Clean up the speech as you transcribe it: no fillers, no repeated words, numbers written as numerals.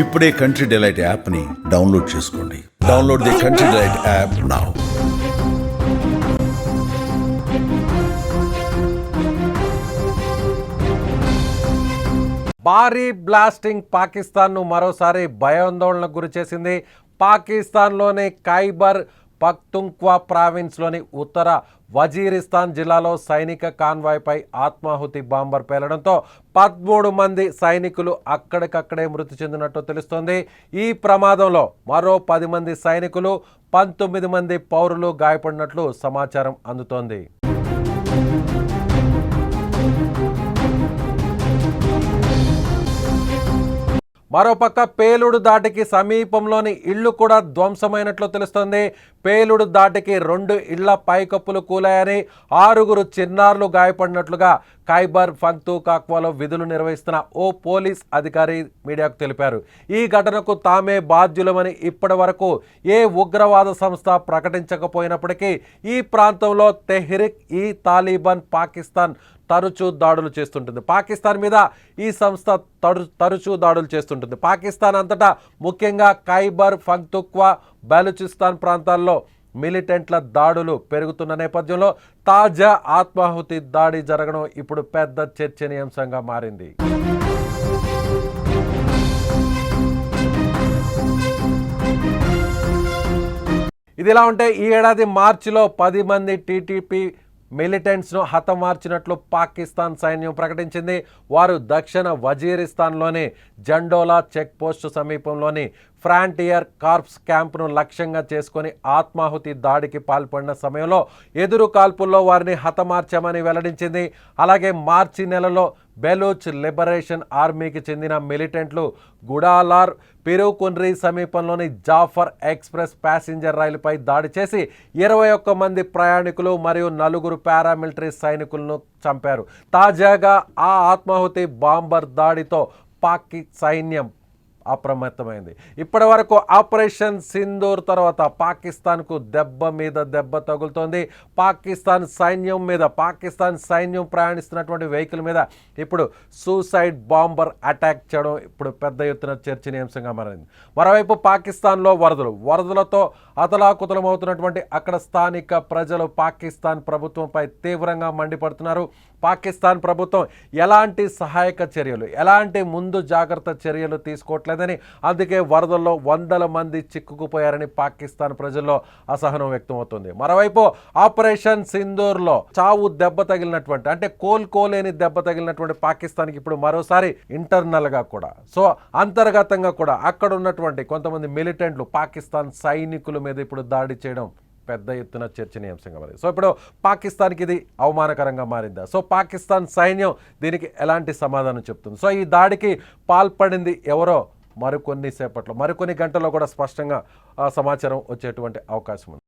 ఇప్పుడే country delight యాప్ని download చేసుకోండి. Download the country delight app now. భారీ బ్లాస్టింగ్ పాకిస్తాన్ను మరోసారి భయాందోళనకు గురిచేసింది. పాకిస్తాన్లోని ఖైబర్ పఖ్తుంఖ్వా ప్రావిన్స్లోని ఉత్తర వజీరిస్తాన్ జిల్లాలో సైనిక కాన్వాయ్పై ఆత్మాహుతి బాంబర్ పేలడంతో 13 మంది సైనికులు అక్కడికక్కడే మృతి చెందినట్టు తెలుస్తోంది. ఈ ప్రమాదంలో మరో 10 మంది సైనికులు 19 మంది పౌరులు గాయపడినట్లు సమాచారం అందుతోంది. మరోపక్క పేలుడు దాటికి సమీపంలోని ఇళ్లు కూడా ధ్వంసమైనట్లు తెలుస్తోంది. పేలుడు దాటికి 2 ఇళ్ల పైకప్పులు కూలాయని, 6 చిన్నారులు గాయపడినట్లుగా ఖైబర్ పఖ్తుంఖ్వాలో విధులు నిర్వహిస్తున్న ఓ పోలీస్ అధికారి మీడియాకు తెలిపారు. ఈ ఘటనకు తామే బాధ్యులమని ఇప్పటి వరకు ఏ ఉగ్రవాద సంస్థ ప్రకటించకపోయినప్పటికీ ఈ ప్రాంతంలో తెహ్రిక్ ఈ తాలిబాన్ పాకిస్తాన్ తరచూ దాడులు చేస్తుంటుంది. పాకిస్తాన్ మీద ఈ సంస్థ తరచూ దాడులు చేస్తుంటుంది. పాకిస్తాన్ అంతటా ముఖ్యంగా ఖైబర్ పఖ్తుంఖ్వా, బలూచిస్తాన్ ప్రాంతాల్లో మిలిటెంట్ల దాడులు పెరుగుతున్న నేపథ్యంలో తాజా ఆత్మాహుతి దాడి జరగడం ఇప్పుడు పెద్ద చర్చనీయాంశంగా మారింది. ఇదిలా ఉంటే ఈ ఏడాది మార్చిలో 10 మంది టీటీపీ మిలిటెంట్స్ను హతమార్చినట్లు పాకిస్తాన్ సైన్యం ప్రకటించింది. వారు దక్షిణ వజీరిస్తాన్లోని జండోలా చెక్ పోస్టు సమీపంలోని ఫ్రాంటియర్ కార్ప్స్ క్యాంపును లక్ష్యంగా చేసుకొని ఆత్మాహుతి దాడికి పాల్పడిన సమయంలో ఎదురు కాల్పుల్లో వారిని హతమార్చామని వెల్లడించింది. అలాగే మార్చి నెలలో బెలూచ్ లిబరేషన్ ఆర్మీకి చెందిన మిలిటెంట్లు గుడాలార్ పిరుకున్రీ సమీపంలోని జాఫర్ ఎక్స్ప్రెస్ ప్యాసింజర్ రైలుపై దాడి చేసి 21 మంది ప్రయాణికులు మరియు 4 పారామిలిటరీ సైనికులను చంపారు. తాజాగా ఆ ఆత్మాహుతి బాంబర్ దాడితో పాక్ సైన్యం అప్రమత్తమైంది. ఇప్పటి వరకు ఆపరేషన్ సింధూర్ తర్వాత పాకిస్తాన్కు దెబ్బ మీద దెబ్బ తగులుతోంది. పాకిస్తాన్ సైన్యం ప్రయాణిస్తున్నటువంటి వెహికల్ మీద ఇప్పుడు సూసైడ్ బాంబర్ అటాక్ చేయడం ఇప్పుడు పెద్ద ఎత్తున చర్చనీయాంశంగా మారింది. మరోవైపు పాకిస్తాన్లో వరదలతో అతలాకుతలమవుతున్నటువంటి అక్కడ స్థానిక ప్రజలు పాకిస్తాన్ ప్రభుత్వంపై తీవ్రంగా మండిపడుతున్నారు. పాకిస్తాన్ ప్రభుత్వం ఎలాంటి సహాయక చర్యలు, ఎలాంటి ముందు జాగ్రత్త చర్యలు తీసుకోవట్లేదని, అందుకే వరదల్లో 100 మంది చిక్కుకుపోయారని పాకిస్తాన్ ప్రజల్లో అసహనం వ్యక్తమవుతుంది. మరోవైపు ఆపరేషన్ సింధూర్లో చావు దెబ్బ తగిలినటువంటి, అంటే కోలుకోలేని దెబ్బ తగిలినటువంటి పాకిస్తాన్కి ఇప్పుడు మరోసారి ఇంటర్నల్గా కూడా, సో అంతర్గతంగా కూడా అక్కడ ఉన్నటువంటి కొంతమంది మిలిటెంట్లు పాకిస్తాన్ సైనికుల మీద ఇప్పుడు దాడి చేయడం పెద్ద ఎత్తున చర్చనీయాంశంగా మారింది. సో ఇప్పుడు పాకిస్తాన్కి ఇది అవమానకరంగా మారిందా? సో పాకిస్తాన్ సైన్యం దీనికి ఎలాంటి సమాధానం చెప్తుంది? సో ఈ దాడికి పాల్పడింది ఎవరో మరికొన్ని గంటల్లో కూడా స్పష్టంగా సమాచారం వచ్చేటువంటి అవకాశం ఉంది.